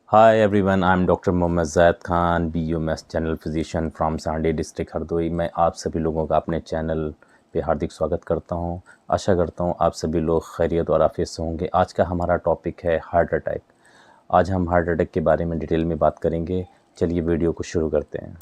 Hi everyone, I'm doctor Mohammad Zaid Khan, BUMS general physician from Sandi district Hardoi. मैं आप सभी लोगों का अपने चैनल पे हार्दिक स्वागत करता हूं। आशा करता हूं आप सभी लोग खैरियत और आफियत से होंगे। आज का हमारा टॉपिक है हार्ट अटैक। आज हम हार्ट अटैक के बारे में डिटेल में बात करेंगे। चलिए वीडियो को शुरू करते हैं।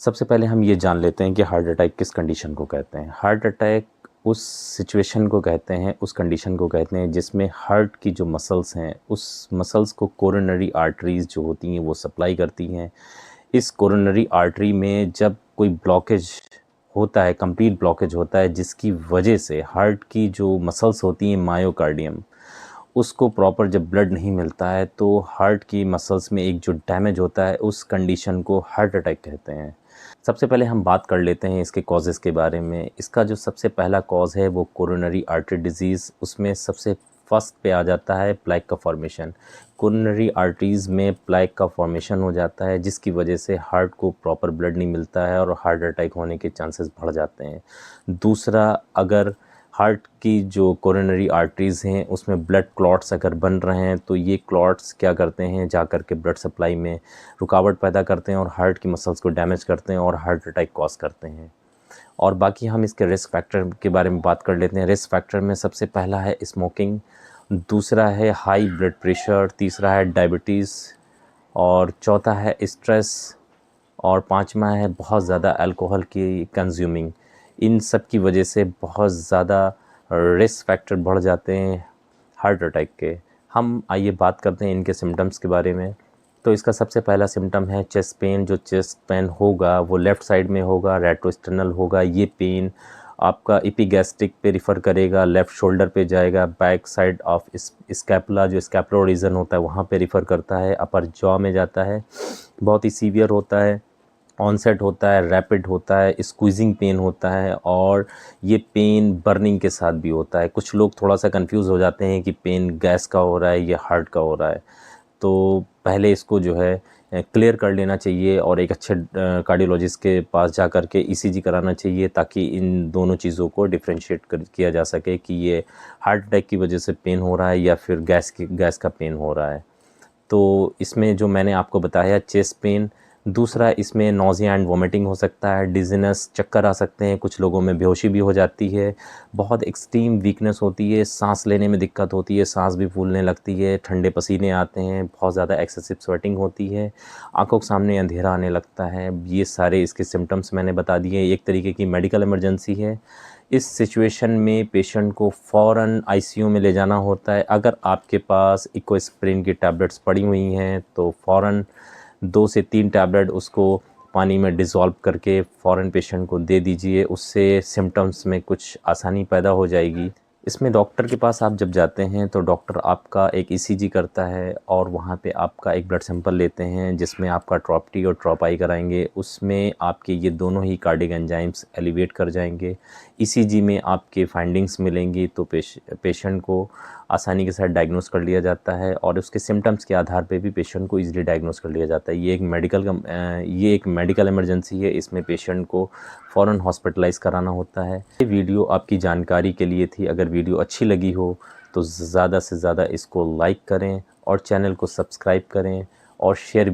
सबसे पहले हम ये जान लेते हैं कि हार्ट अटैक किस कंडीशन को कहते हैं। हार्ट अटैक उस सिचुएशन को कहते हैं, उस कंडीशन को कहते हैं जिसमें हार्ट की जो मसल्स हैं, उस मसल्स को कोरोनरी आर्टरीज़ जो होती हैं वो सप्लाई करती हैं। इस कोरोनरी आर्टरी में जब कोई ब्लॉकेज होता है, कंप्लीट ब्लॉकेज होता है, जिसकी वजह से हार्ट की जो मसल्स होती हैं मायोकार्डियम, उसको प्रॉपर जब ब्लड नहीं मिलता है तो हार्ट की मसल्स में एक जो डैमेज होता है, उस कंडीशन को हार्ट अटैक कहते हैं। सबसे पहले हम बात कर लेते हैं इसके कॉजेज़ के बारे में। इसका जो सबसे पहला कॉज़ है वो कोरोनरी आर्टरी डिज़ीज़, उसमें सबसे फर्स्ट पे आ जाता है प्लेक का फॉर्मेशन। कोरोनरी आर्टरीज़ में प्लेक का फॉर्मेशन हो जाता है, जिसकी वजह से हार्ट को प्रॉपर ब्लड नहीं मिलता है और हार्ट अटैक होने के चांसेस बढ़ जाते हैं। दूसरा, अगर हार्ट की जो कोरोनरी आर्टरीज़ हैं उसमें ब्लड क्लॉट्स अगर बन रहे हैं तो ये क्लॉट्स क्या करते हैं, जा कर के ब्लड सप्लाई में रुकावट पैदा करते हैं और हार्ट की मसल्स को डैमेज करते हैं और हार्ट अटैक कॉज करते हैं। और बाकी हम इसके रिस्क फैक्टर के बारे में बात कर लेते हैं। रिस्क फैक्टर में सबसे पहला है स्मोकिंग, दूसरा है हाई ब्लड प्रेशर, तीसरा है डायबिटीज़ और चौथा है स्ट्रेस और पांचवा है बहुत ज़्यादा अल्कोहल की कंज्यूमिंग। इन सब की वजह से बहुत ज़्यादा रिस्क फैक्टर बढ़ जाते हैं हार्ट अटैक के। हम आइए बात करते हैं इनके सिम्टम्स के बारे में। तो इसका सबसे पहला सिम्टम है चेस्ट पेन। जो चेस्ट पेन होगा वो लेफ़्ट साइड में होगा, रेट्रोस्टर्नल होगा। ये पेन आपका एपिगैस्ट्रिक पे रिफ़र करेगा, लेफ़्ट शोल्डर पे जाएगा, बैक साइड ऑफ स्कैपुला जो स्कैपुलर रीजन होता है वहाँ पे रिफ़र करता है, अपर जॉ में जाता है। बहुत ही सीवियर होता है, ऑनसेट होता है, रैपिड होता है, स्क्वीज़िंग पेन होता है और ये पेन बर्निंग के साथ भी होता है। कुछ लोग थोड़ा-सा कन्फ्यूज़ हो जाते हैं कि पेन गैस का हो रहा है या हार्ट का हो रहा है। तो पहले इसको जो है क्लियर कर लेना चाहिए और एक अच्छे कार्डियोलॉजिस्ट के पास जा कर के ईसीजी कराना चाहिए, ताकि इन दोनों चीज़ों को डिफरेंशिएट किया जा सके कि ये हार्ट अटैक की वजह से पेन हो रहा है या फिर गैस का पेन हो रहा है। तो इसमें जो मैंने आपको बताया चेस्ट पेन, दूसरा इसमें नौज़िया एंड वोमिटिंग हो सकता है, डिज़ीनेस, चक्कर आ सकते हैं, कुछ लोगों में बेहोशी भी हो जाती है, बहुत एक्सट्रीम वीकनेस होती है, सांस लेने में दिक्कत होती है, सांस भी फूलने लगती है, ठंडे पसीने आते हैं, बहुत ज़्यादा एक्सेसिव स्वेटिंग होती है, आंखों के सामने अंधेरा आने लगता है। ये सारे इसके सिम्टम्स मैंने बता दिए। एक तरीके की मेडिकल इमरजेंसी है। इस सिचुएशन में पेशेंट को फ़ौरन आईसीयू में ले जाना होता है। अगर आपके पास इकोस्प्रिन की टैबलेट्स पड़ी हुई हैं तो फ़ौरन 2 से 3 टैबलेट उसको पानी में डिज़ोल्व करके फ़ौरन पेशेंट को दे दीजिए। उससे सिम्टम्स में कुछ आसानी पैदा हो जाएगी। इसमें डॉक्टर के पास आप जब जाते हैं तो डॉक्टर आपका एक ईसीजी करता है और वहाँ पे आपका एक ब्लड सैंपल लेते हैं, जिसमें आपका ट्रॉप-टी और ट्रॉप-आई कराएंगे। उसमें आपके ये दोनों ही कार्डियक एंजाइम्स एलिवेट कर जाएंगे। ईसीजी में आपके फाइंडिंग्स मिलेंगी तो पेशेंट को आसानी के साथ डायग्नोस कर लिया जाता है और उसके सिम्टम्स के आधार पे भी पेशेंट को ईज़िली डायग्नोस कर लिया जाता है। ये एक मेडिकल इमरजेंसी है। इसमें पेशेंट को फ़ौरन हॉस्पिटलाइज़ कराना होता है। ये वीडियो आपकी जानकारी के लिए थी। अगर वीडियो अच्छी लगी हो तो ज़्यादा से ज़्यादा इसको लाइक करें और चैनल को सब्सक्राइब करें और शेयर